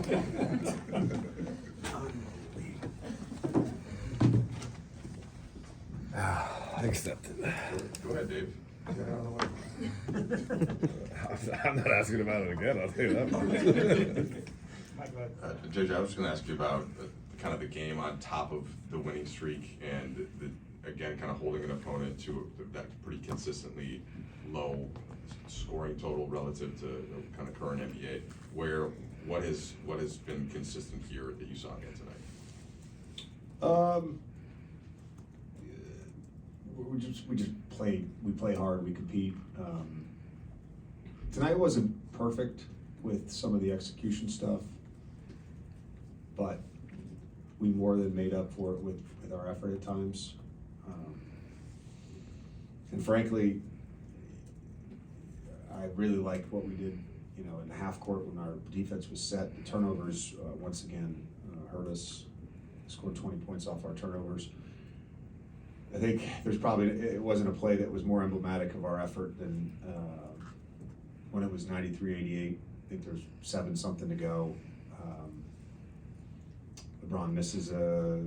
I accept it. Go ahead, Dave. I'm not asking about it again, I'll tell you that much. JJ, I was just going to ask you about kind of the game on top of the winning streak and again, kind of holding an opponent to that pretty consistently low scoring total relative to kind of current NBA. What has been consistent here that you saw again tonight? We just play hard, we compete. Tonight wasn't perfect with some of the execution stuff, but we more than made up for it with our effort at times. And frankly, I really liked what we did, in the half court when our defense was set. The turnovers, once again, hurt us. Scored 20 points off our turnovers. I think it wasn't a play that was more emblematic of our effort than when it was 93-88. I think there's 7-something to go. LeBron misses a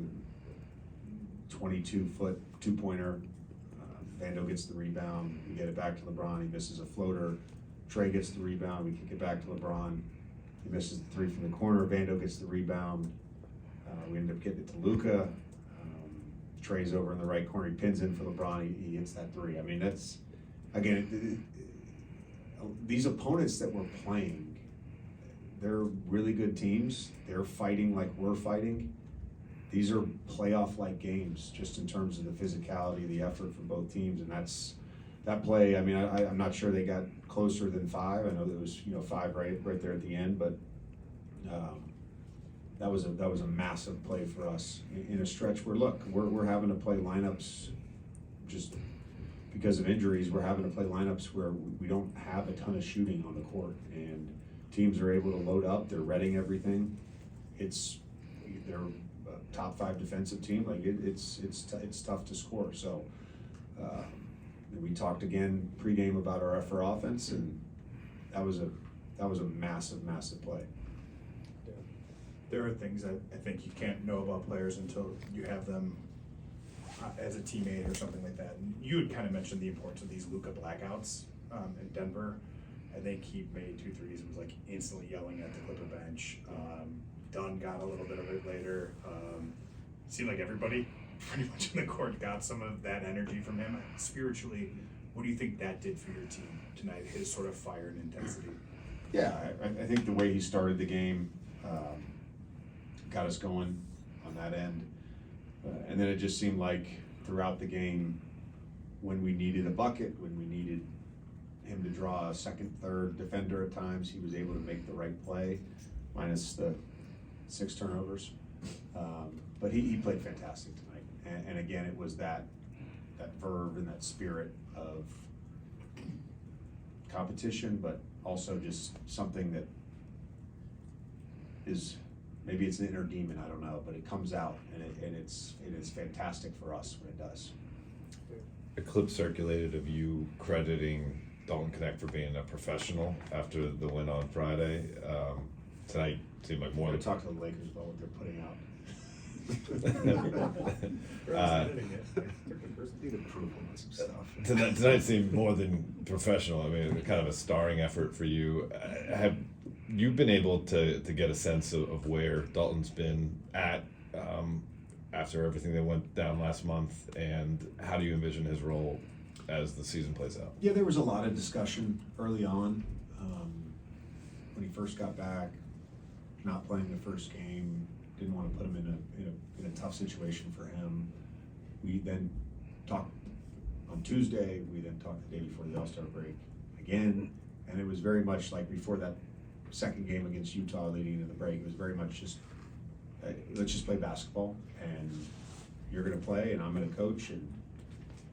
22-foot two-pointer. Vando gets the rebound. We get it back to LeBron. He misses a floater. Trey gets the rebound. We kick it back to LeBron. He misses the three from the corner. Vando gets the rebound. We end up getting it to Luka. Trey's over in the right corner. He pins in for LeBron. He hits that three. I mean, that's, again, these opponents that we're playing, they're really good teams. They're fighting like we're fighting. These are playoff-like games, just in terms of the physicality, the effort for both teams, and that play. I mean, I'm not sure they got closer than 5. I know there was 5 right there at the end, but that was a massive play for us in a stretch where, look, we're having to play lineups just because of injuries. We're having to play lineups where we don't have a ton of shooting on the court, and teams are able to load up. They're reading everything. They're a top 5 defensive team. Like it's tough to score. So we talked again pregame about our effort offense, and that was a massive play. There are things that I think you can't know about players until you have them as a teammate or something like that. And you had kind of mentioned the importance of these Luka blackouts in Denver. I think he made 2 threes and was like instantly yelling at the Clipper bench. Dunn got a little bit of it later. Seemed like everybody pretty much in the court got some of that energy from him. Spiritually, what do you think that did for your team tonight, his sort of fire and intensity? Yeah, I think the way he started the game got us going on that end. And then it just seemed like throughout the game, when we needed a bucket, when we needed him to draw a second, third defender at times, he was able to make the right play, minus the 6 turnovers. But he played fantastic tonight. And again, it was that verve and that spirit of competition, but also just something that is, maybe it's an inner demon, I don't know, but it comes out, and it is fantastic for us when it does. A clip circulated of you crediting Dalton Connect for being a professional after the win on Friday. Tonight seemed like more We're than going to talk to the Lakers about what they're putting out. Tonight seemed more than professional. I mean, kind of a starring effort for you. Have you been able to get a sense of where Dalton's been at after everything that went down last month, and how do you envision his role as the season plays out? Yeah, there was a lot of discussion early on when he first got back, not playing the first game. Didn't want to put him in a tough situation for him. We then talked on Tuesday. We then talked the day before the All-Star break again, and it was very much like before that second game against Utah leading into the break. It was very much just let's just play basketball, and you're going to play, and I'm going to coach, and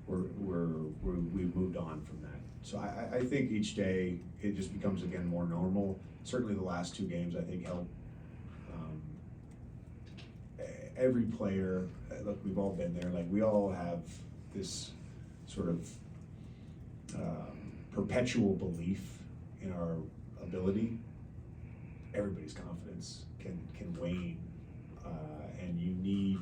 we've moved on from that. So I think each day it just becomes again more normal. Certainly the last 2 games I think helped. Every player, look, we've all been there. Like, we all have this sort of perpetual belief in our ability, everybody's confidence can wane, and you need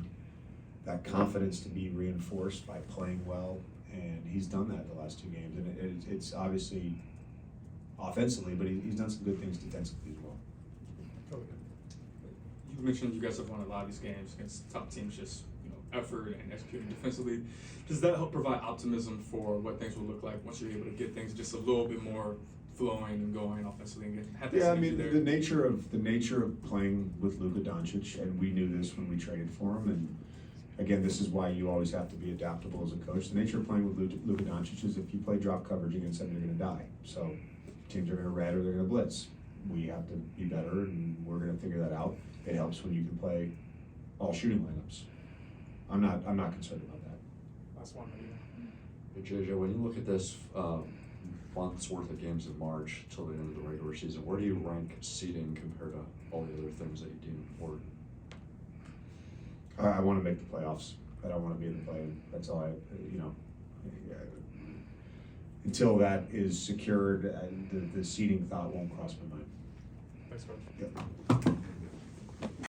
that confidence to be reinforced by playing well, and he's done that the last 2 games, and it's obviously offensively, but he's done some good things defensively as well. You mentioned you guys have won a lot of these games against top teams, just effort and executing defensively. Does that help provide optimism for what things will look like once you're able to get things just a little bit more flowing and going offensively and have that Yeah, I synergy mean, there? the nature of playing with Luka Doncic, and we knew this when we traded for him, and again, this is why you always have to be adaptable as a coach. The nature of playing with Luka Doncic is if you play drop coverage against them, you're going to die. So teams are going to red or they're going to blitz. We have to be better, and we're going to figure that out. It helps when you can play all shooting lineups. I'm not concerned about that. Last one. Hey, JJ, when you look at this month's worth of games in March till the end of the regular season, where do you rank seeding compared to all the other things that you deem important? I want to make the playoffs. I don't want to be in the play-in. That's all until that is secured, the seeding thought won't cross my mind. Thanks, Coach. Yep.